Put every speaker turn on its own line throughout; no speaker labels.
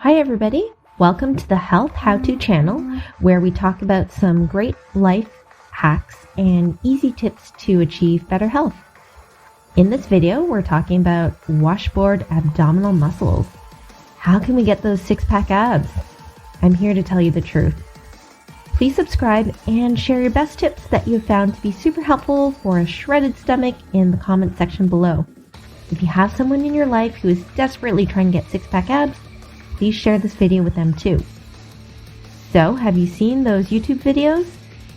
Hi everybody, welcome to the Health How-To channel where we talk about some great life hacks and easy tips to achieve better health. In this video, we're talking about washboard abdominal muscles. How can we get those six-pack abs? I'm here to tell you the truth. Please subscribe and share your best tips that you have found to be super helpful for a shredded stomach in the comment section below. If you have someone in your life who is desperately trying to get six-pack abs, please share this video with them too. So, have you seen those YouTube videos?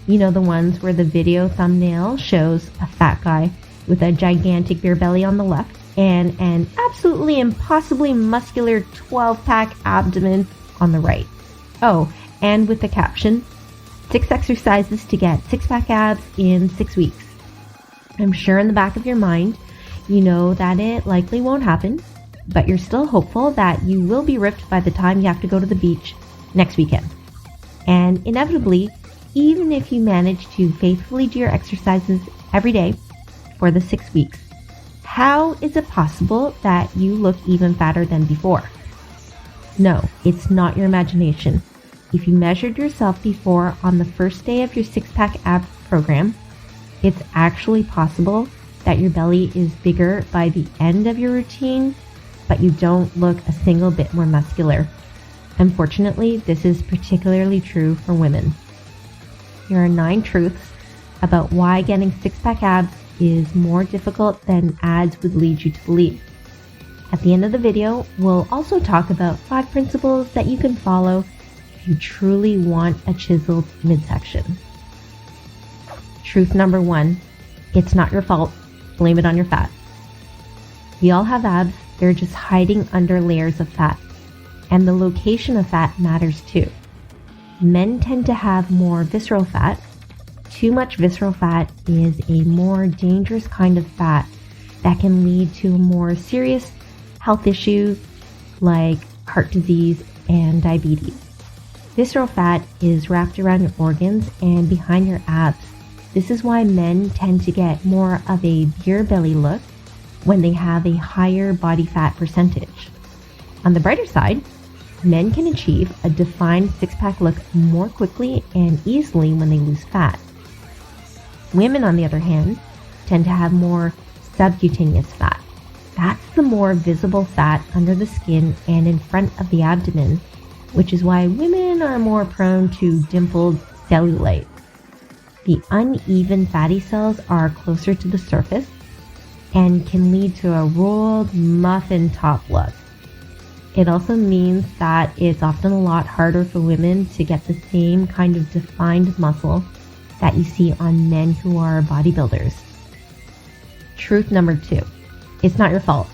You know, the ones where the video thumbnail shows a fat guy with a gigantic beer belly on the left and an absolutely impossibly muscular 12-pack abdomen on the right. Oh, and with the caption, 6 exercises to get six-pack abs in 6 weeks. I'm sure in the back of your mind, you know that it likely won't happen, but you're still hopeful that you will be ripped by the time you have to go to the beach next weekend. And inevitably, even if you manage to faithfully do your exercises every day for the 6 weeks, how is it possible that you look even fatter than before? No, it's not your imagination. If you measured yourself before on the first day of your six-pack ab program, it's actually possible that your belly is bigger by the end of your routine, but you don't look a single bit more muscular. Unfortunately, this is particularly true for women. Here are 9 truths about why getting six-pack abs is more difficult than ads would lead you to believe. At the end of the video, we'll also talk about 5 principles that you can follow if you truly want a chiseled midsection. Truth number 1, it's not your fault. Blame it on your fat. We all have abs. They're just hiding under layers of fat. And the location of fat matters too. Men tend to have more visceral fat. Too much visceral fat is a more dangerous kind of fat that can lead to more serious health issues like heart disease and diabetes. Visceral fat is wrapped around your organs and behind your abs. This is why men tend to get more of a beer belly look when they have a higher body fat percentage. On the brighter side, men can achieve a defined six-pack look more quickly and easily when they lose fat. Women, on the other hand, tend to have more subcutaneous fat. That's the more visible fat under the skin and in front of the abdomen, which is why women are more prone to dimpled cellulite. The uneven fatty cells are closer to the surface and can lead to a rolled muffin top look. It also means that it's often a lot harder for women to get the same kind of defined muscle that you see on men who are bodybuilders. Truth number 2, it's not your fault.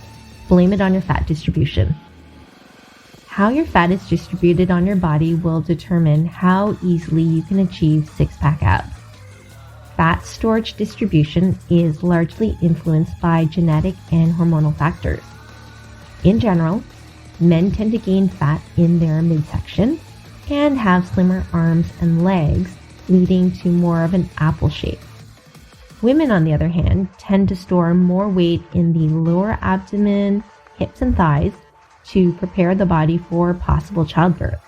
Blame it on your fat distribution. How your fat is distributed on your body will determine how easily you can achieve six-pack abs. Fat storage distribution is largely influenced by genetic and hormonal factors. In general, men tend to gain fat in their midsection and have slimmer arms and legs, leading to more of an apple shape. Women, on the other hand, tend to store more weight in the lower abdomen, hips, and thighs to prepare the body for possible childbirth.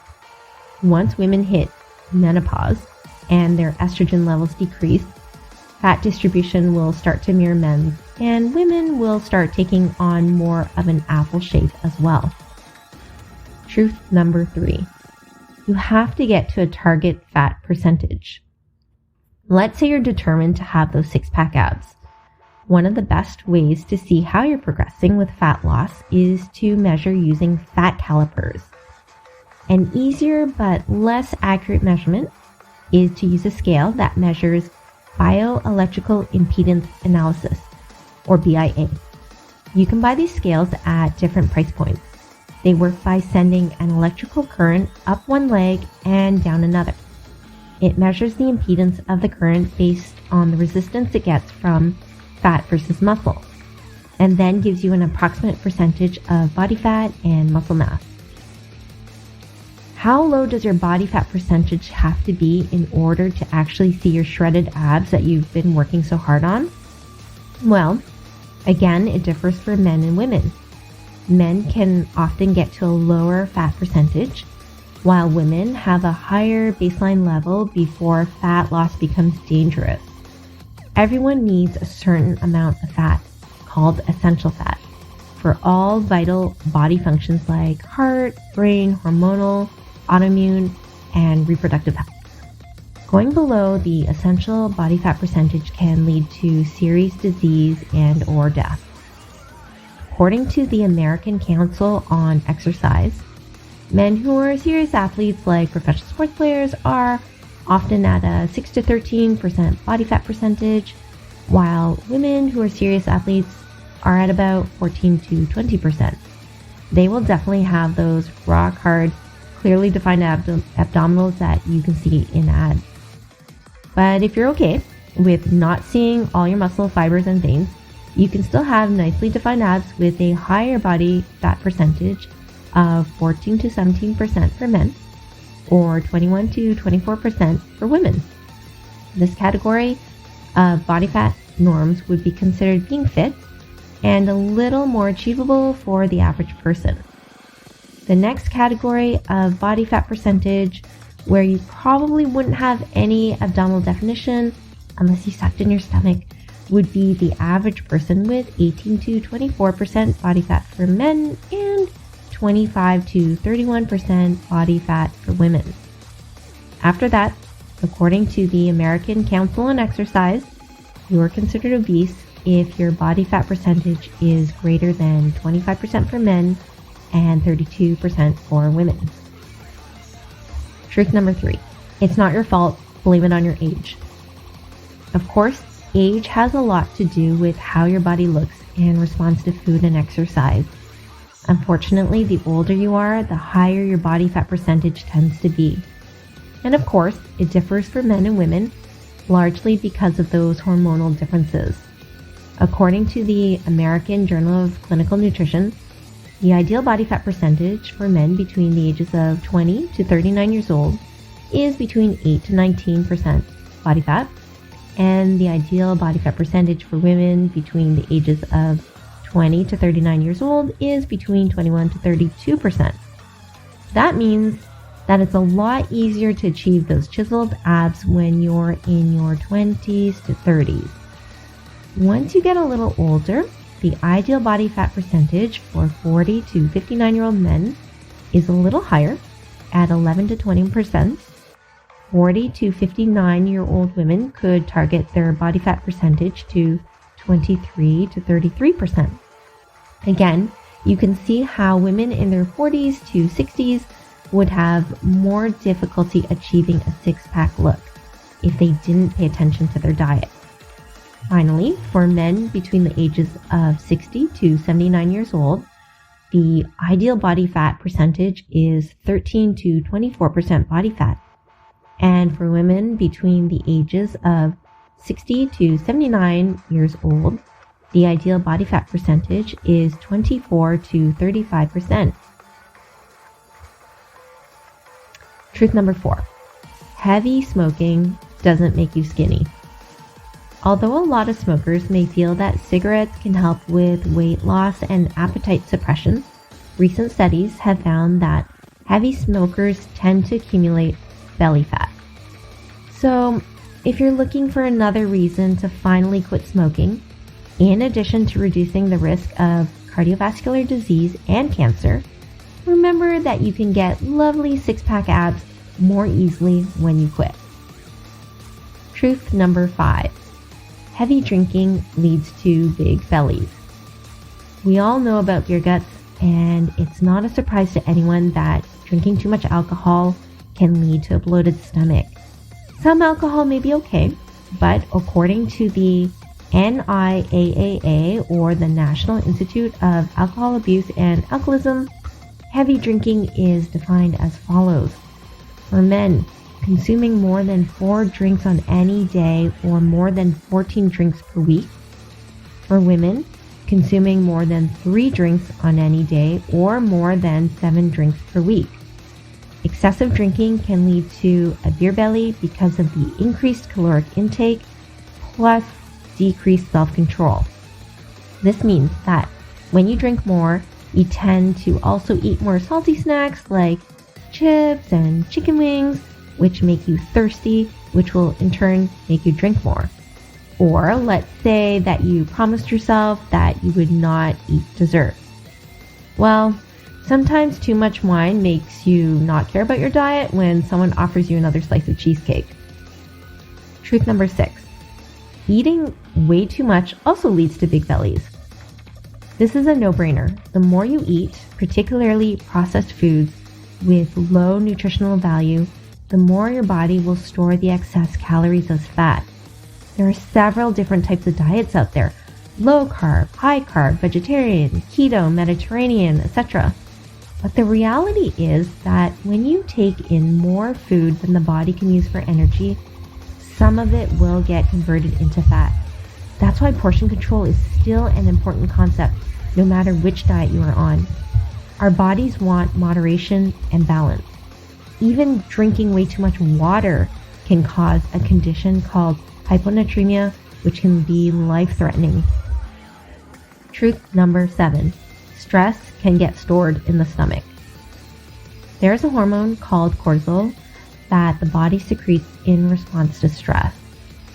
Once women hit menopause and their estrogen levels decrease, fat distribution will start to mirror men's, and women will start taking on more of an apple shape as well. Truth number 3, you have to get to a target fat percentage. Let's say you're determined to have those six-pack abs. One of the best ways to see how you're progressing with fat loss is to measure using fat calipers. An easier but less accurate measurement is to use a scale that measures bioelectrical impedance analysis, or BIA. You can buy these scales at different price points. They work by sending an electrical current up one leg and down another. It measures the impedance of the current based on the resistance it gets from fat versus muscle, and then gives you an approximate percentage of body fat and muscle mass. How low does your body fat percentage have to be in order to actually see your shredded abs that you've been working so hard on? Well, again, it differs for men and women. men can often get to a lower fat percentage, while women have a higher baseline level before fat loss becomes dangerous. Everyone needs a certain amount of fat, called essential fat, for all vital body functions like heart, brain, hormonal, autoimmune, and reproductive health. Going below the essential body fat percentage can lead to serious disease and or death. According to the American Council on Exercise, men who are serious athletes like professional sports players are often at a 6 to 13% body fat percentage, while women who are serious athletes are at about 14 to 20%. They will definitely have those rock hard, clearly defined abdominals that you can see in ads. But if you're okay with not seeing all your muscle fibers and veins, you can still have nicely defined abs with a higher body fat percentage of 14 to 17% for men or 21 to 24% for women. This category of body fat norms would be considered being fit and a little more achievable for the average person. The next category of body fat percentage, where you probably wouldn't have any abdominal definition unless you sucked in your stomach, would be the average person with 18 to 24% body fat for men and 25 to 31% body fat for women. After that, according to the American Council on Exercise, you are considered obese if your body fat percentage is greater than 25% for men and 32% for women. Truth number 3, it's not your fault, blame it on your age. Of course, age has a lot to do with how your body looks and responds to food and exercise. Unfortunately, the older you are, the higher your body fat percentage tends to be. And of course, it differs for men and women, largely because of those hormonal differences. According to the American Journal of Clinical Nutrition, the ideal body fat percentage for men between the ages of 20 to 39 years old is between 8 to 19% body fat, and the ideal body fat percentage for women between the ages of 20 to 39 years old is between 21 to 32%. That means that it's a lot easier to achieve those chiseled abs when you're in your 20s to 30s. Once you get a little older, the ideal body fat percentage for 40 to 59-year-old men is a little higher at 11 to 20%. 40 to 59-year-old women could target their body fat percentage to 23 to 33%. Again, you can see how women in their 40s to 60s would have more difficulty achieving a six-pack look if they didn't pay attention to their diet. Finally, for men between the ages of 60 to 79 years old, the ideal body fat percentage is 13 to 24% body fat. And for women between the ages of 60 to 79 years old, the ideal body fat percentage is 24 to 35%. Truth number 4, heavy smoking doesn't make you skinny. Although a lot of smokers may feel that cigarettes can help with weight loss and appetite suppression, recent studies have found that heavy smokers tend to accumulate belly fat. So, if you're looking for another reason to finally quit smoking, in addition to reducing the risk of cardiovascular disease and cancer, remember that you can get lovely six-pack abs more easily when you quit. Truth number 5. Heavy drinking leads to big bellies. We all know about beer guts, and it's not a surprise to anyone that drinking too much alcohol can lead to a bloated stomach. Some alcohol may be okay, but according to the NIAAA, or the National Institute of Alcohol Abuse and Alcoholism, heavy drinking is defined as follows. For men, consuming more than 4 drinks on any day or more than 14 drinks per week. For women, consuming more than 3 drinks on any day or more than 7 drinks per week. Excessive drinking can lead to a beer belly because of the increased caloric intake plus decreased self-control. This means that when you drink more, You tend to also eat more salty snacks like chips and chicken wings, which make you thirsty, which will in turn make you drink more. Or let's say that you promised yourself that you would not eat dessert. Well, sometimes too much wine makes you not care about your diet when someone offers you another slice of cheesecake. Truth number 6. Eating way too much also leads to big bellies. This is a no-brainer. The more you eat, particularly processed foods with low nutritional value, the more your body will store the excess calories as fat. There are several different types of diets out there: low carb, high carb, vegetarian, keto, Mediterranean, etc. But the reality is that when you take in more food than the body can use for energy, some of it will get converted into fat. That's why portion control is still an important concept, no matter which diet you are on. Our bodies want moderation and balance. Even drinking way too much water can cause a condition called hyponatremia, which can be life-threatening. Truth number 7. Stress can get stored in the stomach. There's a hormone called cortisol that the body secretes in response to stress.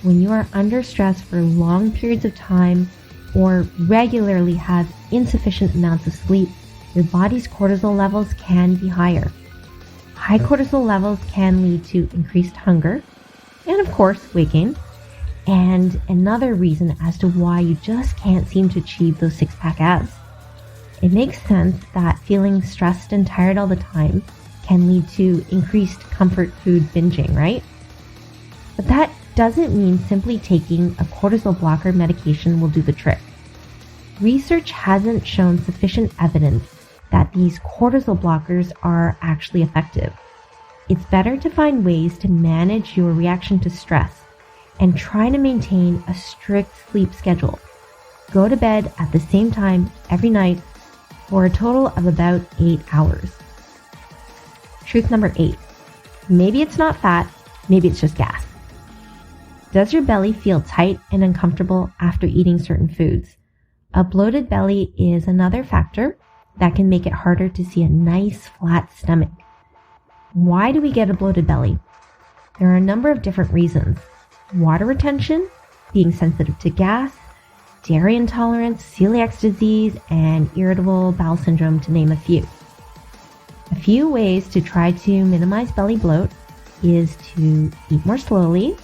When you are under stress for long periods of time or regularly have insufficient amounts of sleep, your body's cortisol levels can be higher. High cortisol levels can lead to increased hunger and, of course, weight gain. And another reason as to why you just can't seem to achieve those six-pack abs. It makes sense that feeling stressed and tired all the time can lead to increased comfort food binging, right? But that doesn't mean simply taking a cortisol blocker medication will do the trick. Research hasn't shown sufficient evidence that these cortisol blockers are actually effective. It's better to find ways to manage your reaction to stress and try to maintain a strict sleep schedule. Go to bed at the same time every night for a total of about 8 hours. Truth number 8. Maybe it's not fat, maybe it's just gas. Does your belly feel tight and uncomfortable after eating certain foods? A bloated belly is another factor that can make it harder to see a nice flat stomach. Why do we get a bloated belly? There are a number of different reasons. Water retention, being sensitive to gas, dairy intolerance, celiac disease, and irritable bowel syndrome, to name a few. A few ways to try to minimize belly bloat is to eat more slowly,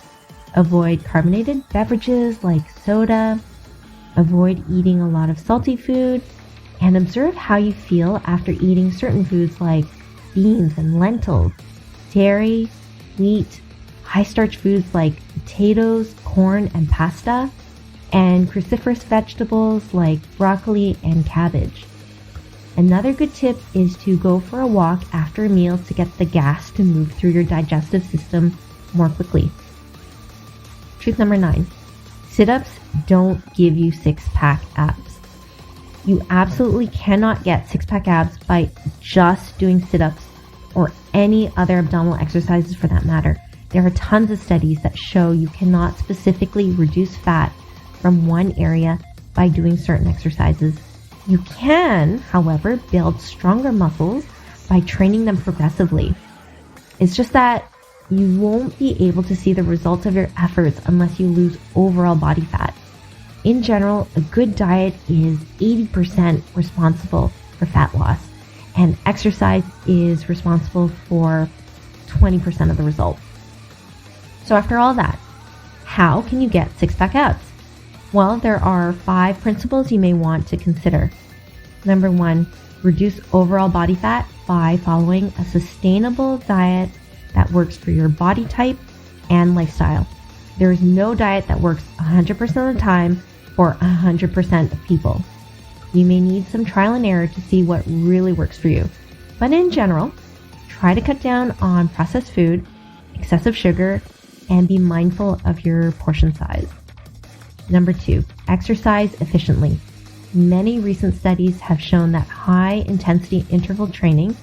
avoid carbonated beverages like soda, avoid eating a lot of salty food, and observe how you feel after eating certain foods like beans and lentils, dairy, wheat, high-starch foods like potatoes, corn, and pasta, and cruciferous vegetables like broccoli and cabbage. Another good tip is to go for a walk after a meal to get the gas to move through your digestive system more quickly. Truth number 9. Sit-ups don't give you six-pack abs. You absolutely cannot get six-pack abs by just doing sit-ups or any other abdominal exercises for that matter. There are tons of studies that show you cannot specifically reduce fat from one area by doing certain exercises. You can, however, build stronger muscles by training them progressively. It's just that you won't be able to see the results of your efforts unless you lose overall body fat. In general, a good diet is 80% responsible for fat loss, and exercise is responsible for 20% of the results. So after all that, how can you get six-pack abs? Well, there are 5 principles you may want to consider. Number 1, reduce overall body fat by following a sustainable diet that works for your body type and lifestyle. There is no diet that works 100% of the time for 100% of people. You may need some trial and error to see what really works for you. But in general, try to cut down on processed food, excessive sugar, and be mindful of your portion size. Number 2, exercise efficiently. Many recent studies have shown that high-intensity interval training,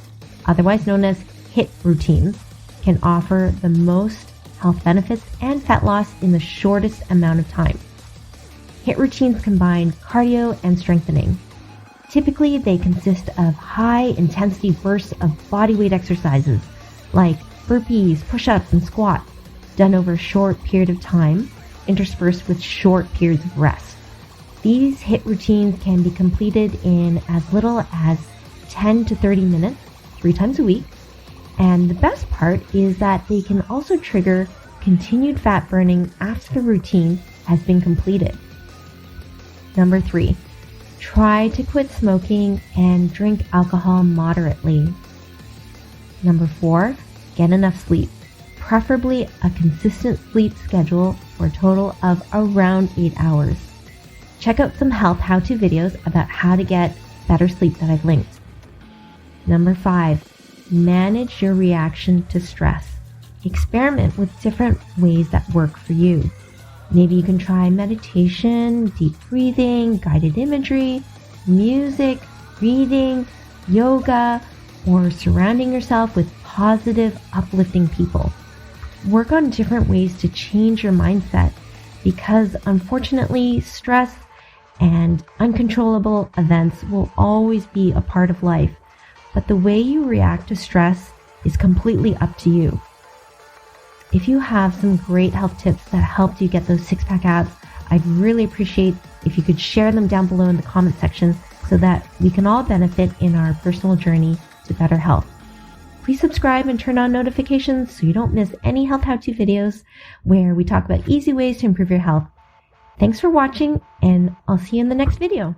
otherwise known as HIIT routines, can offer the most health benefits and fat loss in the shortest amount of time. HIIT routines combine cardio and strengthening. Typically, they consist of high-intensity bursts of bodyweight exercises like burpees, push-ups, and squats done over a short period of time, interspersed with short periods of rest. These HIIT routines can be completed in as little as 10 to 30 minutes, 3 times a week. And the best part is that they can also trigger continued fat burning after the routine has been completed. Number 3, try to quit smoking and drink alcohol moderately. Number 4, get enough sleep, preferably a consistent sleep schedule for a total of around 8 hours. Check out some health how-to videos about how to get better sleep that I've linked. Number 5, manage your reaction to stress. Experiment with different ways that work for you. Maybe you can try meditation, deep breathing, guided imagery, music, reading, yoga, or surrounding yourself with positive, uplifting people. Work on different ways to change your mindset because unfortunately, stress and uncontrollable events will always be a part of life, but the way you react to stress is completely up to you. If you have some great health tips that helped you get those six-pack abs, I'd really appreciate if you could share them down below in the comment section so that we can all benefit in our personal journey to better health. Please subscribe and turn on notifications so you don't miss any health how-to videos where we talk about easy ways to improve your health. Thanks for watching, and I'll see you in the next video.